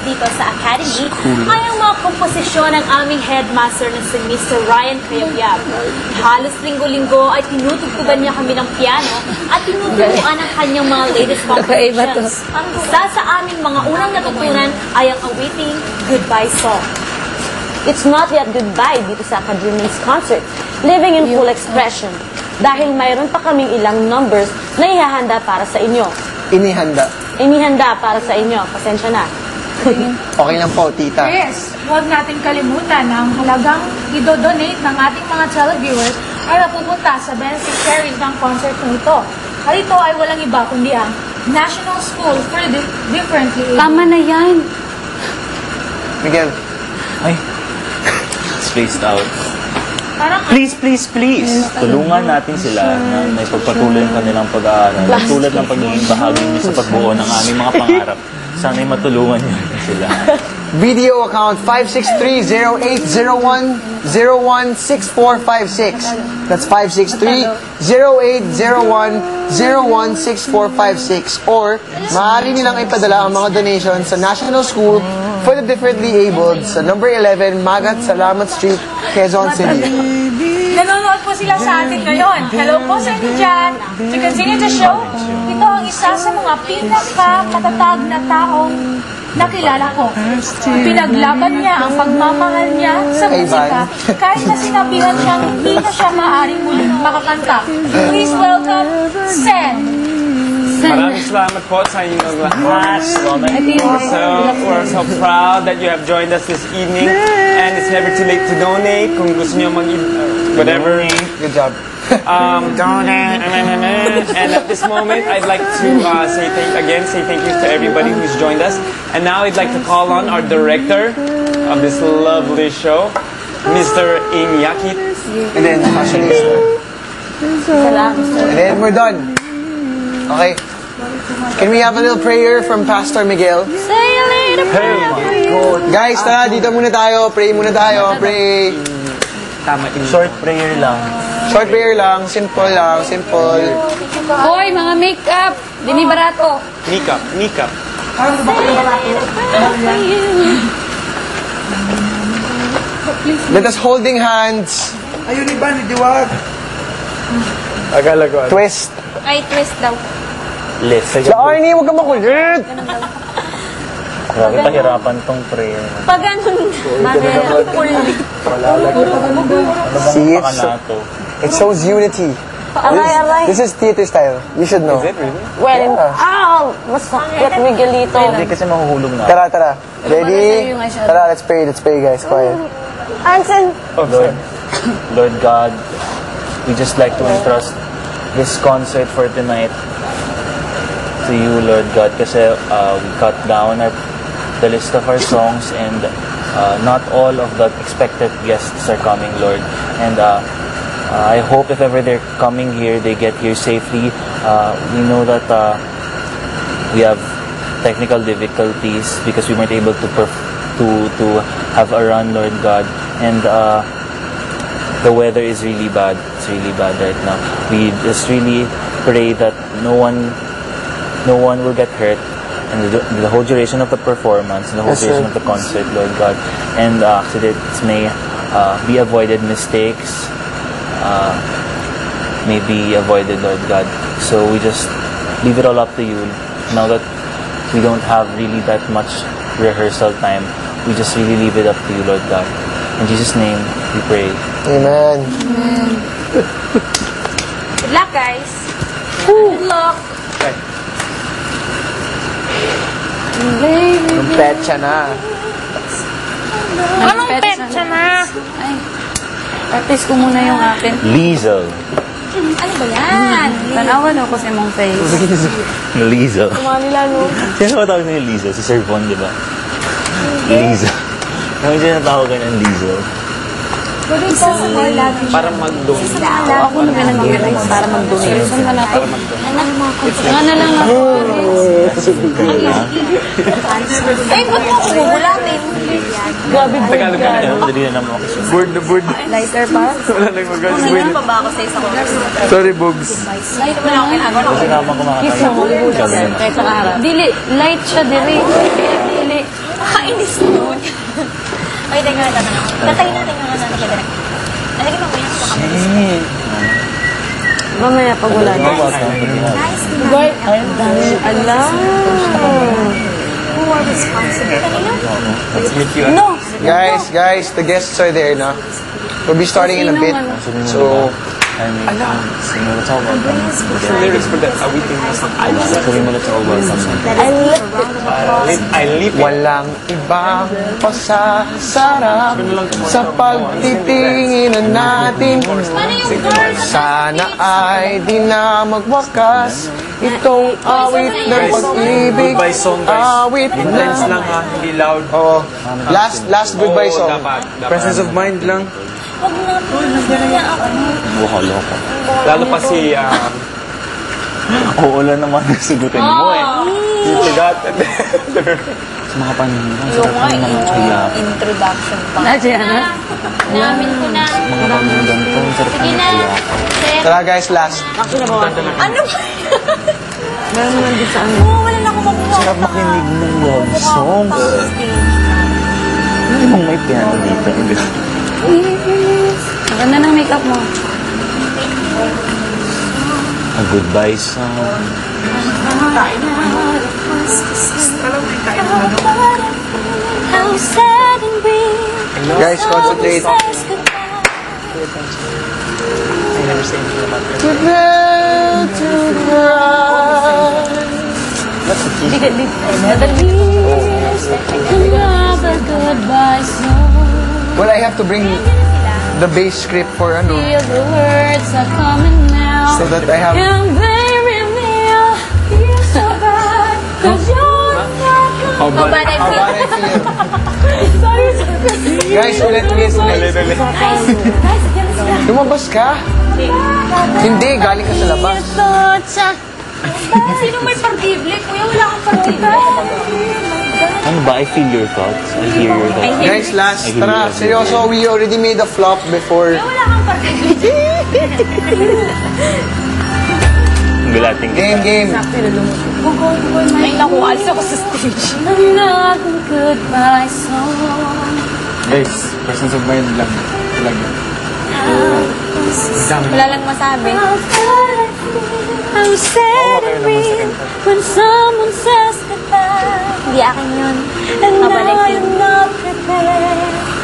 dito sa Academy ay ang mga komposisyon ng aming headmaster na si Mr. Ryan Cayabyab. Halos linggo-linggo ay tinutugtugan niya kami ng piano at tinuturuan ang kanyang mga latest compositions. Isa sa aming mga unang natutunan ay ang awiting Goodbye Song. It's not yet goodbye dito sa Academy's concert, Living in Full Expression, dahil mayroon pa kaming ilang numbers na ihahanda para sa inyo. Inihanda para sa inyo. Pasensya na. Okay lang po, tita. Yes, huwag natin kalimutan na ang halagang idodonate ng ating mga televiewers ay mapupunta sa beneficiaries ng concert na ito. At ito ay walang iba kundi ang National School for the Differently Abled. Tama na yan. Miguel. Ay, spaced out. Parang Please, tulungan natin sila na may pagpatuloy ang kanilang pag-aaral. Tulad ng pagiging bahagi niyo sa pagbuo ng aming mga pangarap. Sana'y matulungan niyo sila. Video account 563-0801-016456. That's 563-0801-016456. Or, maaari nilang ipadala ang mga donations sa National School for the Differently Abled sa number 11 Magat Salamat Street, Quezon City. nanonood po sila sa atin ngayon. Hello po sa inyo dyan. To continue the show, ito ang isa sa mga pinaka-matatag na taong nakilala ko. Pinaglaban niya ang pagmamahal niya sa musika kahit na sinabihan siyang hindi na siya maaaring muling makakanta. Please welcome Sen. Maraming salamat po sa inyong lahat. We're so proud that you have joined us this evening. And it's never too late to donate. Kung gusto nyo whatever. Good job. Donate. And at this moment, I'd like to say thank you to everybody who's joined us. And now I'd like to call on our director of this lovely show, Mr. Iñaki. And then, fashionista. And then, we're done. Okay. Can we have a little prayer from Pastor Miguel? Say a little prayer. Guys, tara, dito muna tayo. Pray muna tayo. Pray. Short prayer lang. Short prayer lang. Simple lang. Simple. Hoy, mga make-up. Dini barato. Makeup. Let us holding hands. Ayun iba, diwag. Agalago. Twist. Ay, twist daw. Lift. La Arnie, huwag ka makulit. Grabe, pahirapan tong prayer. Pag ganun, See, Pakanato. it shows unity. aray. This is theater style. You should know. Is it really? Well, masakit, Miguelito. Hindi kasi mahuhulog na. Tara. Ready? Tara, let's pray, guys. Quiet. Anson. Lord God, we just like to entrust this concert for tonight to you, Lord God, kasi we cut down the list of our songs and not all of the expected guests are coming, Lord. And I hope if ever they're coming here, they get here safely. We know that we have technical difficulties because we weren't able to have a run, Lord God. And the weather is really bad. It's really bad right now. We just really pray that no one will get hurt and the whole duration of the performance and the whole duration of the concert, Lord God. And accidents may be avoided, mistakes may be avoided, Lord God. So we just leave it all up to you. Now that we don't have really that much rehearsal time, we just really leave it up to you, Lord God. In Jesus' name, we pray. Amen. good luck, guys. Good luck. Yung petsa na. Anong petsa na? Ay, artist ko muna yung akin. Liesel. Ano ba yan? Tanawan ako sa mong face. Liesel. Kumanila, no? Sino ba tawag niya Liesel? Si Sir Von, di ba? Liesel. Kami siya natawagan ng Liesel. Pwede sa more lagi. Para mag-donate. Ako na pinag-donate para mag-donate. Saan ba natin? Ano lang ako? Eh, ba't mo ako bubulatin? Grabe board Tagalog ka. ka na. Madali na naman ako. Board. Lighter pa? Wala lang mag-guys. pa ba ako sa isang oras? Sorry, Bogs. Light mo lang. Kasi naman kumakatawa. Kahit sa araw. Dili, light siya, dili. Dili. Ay, teka, kantahin natin yung ano na direct. Alagay mo yan sa kamay. Mamaya pag wala na. Right. Alam. Who are responsible? Kanina? No. Guys, the guests are there na. We'll be starting in a bit. So, Let's all welcome. What's the lyrics for that? Awitin mo sa Let's all welcome. I live walang ibang pasasarap sa pagtitinginan natin. Sana ay di na magwakas itong awit ng pag-ibig. Goodbye song, guys. Awit Intense na. lang ha, hindi loud. Oh, last goodbye Oo, song. dapat. Presence of mind lang. Huwag na po. Kaya ako. Loko. Lalo pa si, Oo lang naman ang sagutin mo eh. you forgot. Sa mga panahon, ang Yung sarap nga, ng mga yung kaya. introduction pa. Diana? Namin ko na. Mga panahon ganito, ang sarap Sige ng na. kaya. Sir, Tara guys, last. Actually, nabawasan na. Ano ba? Meron naman din sa ano. Oo, wala na akong mabuha. Sarap makinig ng love songs. Hindi mong may piano dito. Ang ganda ng makeup mo. A goodbye song. how sad and real. Guys, concentrate. Says goodbye. Prepare to cry. Another goodbye song. Well, I have to bring the bass script for ano, Feel the words are coming now. so that I have. And baby, feel so bad. 'Cause you're not How bad I How bad I feel. Guys, ulit. Lumabas ka? Hindi, galing ka sa labas. Sino may pag-ibig? Kuya, wala akong pag-ibig. Ano ba? I feel your thoughts. I hear your thoughts. Guys, last. Tara, seryoso, we already made a flop before. Wala akong pag-ibig. Bilating kita. Game. Ay, naku, alis ako sa stage. Another goodbye song. Guys, presence of mind lang. Talaga. Wala lang masabi. How sad and real when someone says goodbye. Hindi akin yun. And now Mabalik yun. you're not prepared.